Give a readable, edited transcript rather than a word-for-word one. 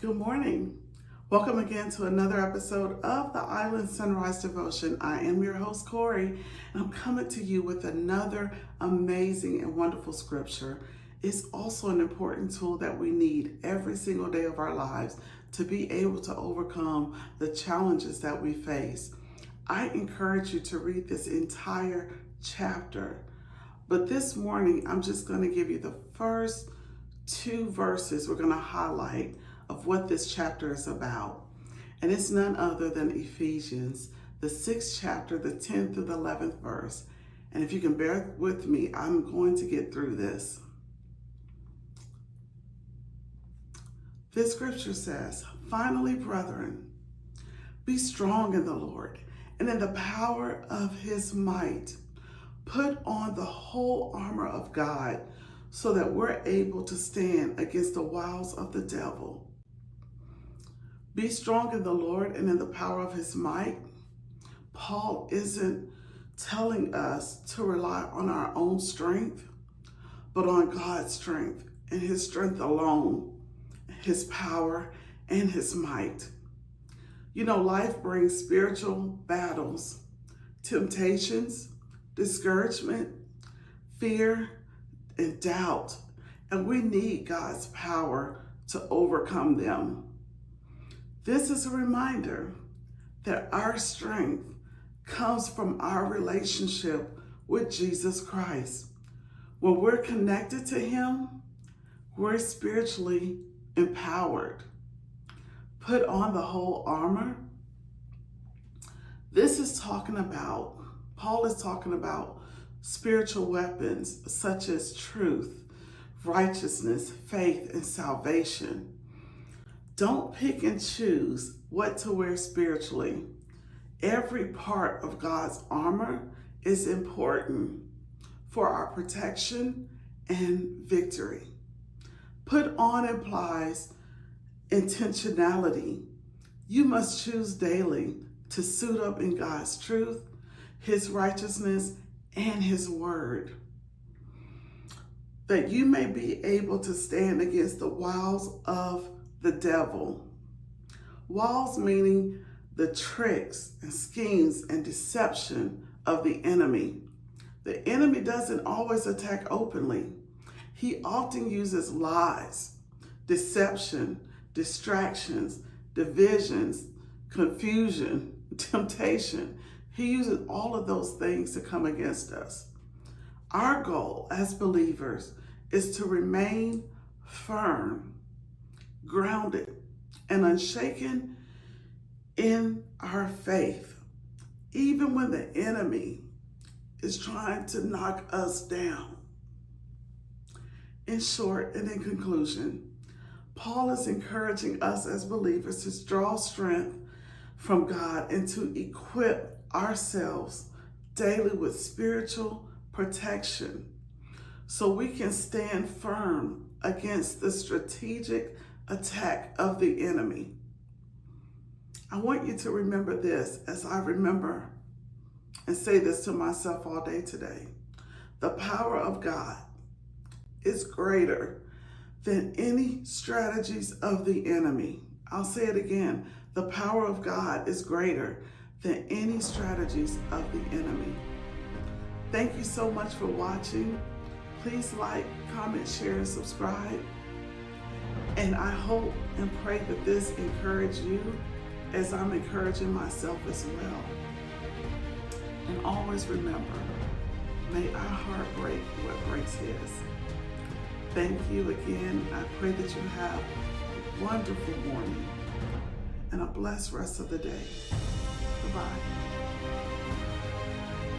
Good morning. Welcome again to another episode of the Island Sunrise Devotion. I am your host, Corey, and I'm coming to you with another amazing and wonderful scripture. It's also an important tool that we need every single day of our lives to be able to overcome the challenges that we face. I encourage you to read this entire chapter, but this morning I'm just going to give you the first two verses we're going to highlight of what this chapter is about. And it's none other than Ephesians, the 6th chapter, the 10th through the 11th verse. And if you can bear with me, I'm going to get through this. This scripture says, "Finally, brethren, be strong in the Lord and in the power of his might. Put on the whole armor of God so that we're able to stand against the wiles of the devil." Be strong in the Lord and in the power of his might. Paul isn't telling us to rely on our own strength, but on God's strength and his strength alone, his power and his might. You know, life brings spiritual battles, temptations, discouragement, fear, and doubt, and we need God's power to overcome them. This is a reminder that our strength comes from our relationship with Jesus Christ. When we're connected to him, we're spiritually empowered. Put on the whole armor. This is talking about, Paul is talking about spiritual weapons such as truth, righteousness, faith, and salvation. Don't pick and choose what to wear spiritually. Every part of God's armor is important for our protection and victory. Put on implies intentionality. You must choose daily to suit up in God's truth, his righteousness, and his word, that you may be able to stand against the wiles of the devil. Wiles meaning the tricks and schemes and deception of the enemy. The enemy doesn't always attack openly. He often uses lies, deception, distractions, divisions, confusion, temptation. He uses all of those things to come against us. Our goal as believers is to remain firm, grounded, and unshaken in our faith, even when the enemy is trying to knock us down. In short and in conclusion, Paul is encouraging us as believers to draw strength from God and to equip ourselves daily with spiritual protection so we can stand firm against the strategic attack of the enemy. I want you to remember this as I remember and say this to myself all day today. The power of God is greater than any strategies of the enemy. I'll say it again. The power of God is greater than any strategies of the enemy. Thank you so much for watching. Please like, comment, share, and subscribe. And I hope and pray that this encouraged you as I'm encouraging myself as well. And always remember, may our heart break what breaks his. Thank you again. I pray that you have a wonderful morning and a blessed rest of the day. Goodbye.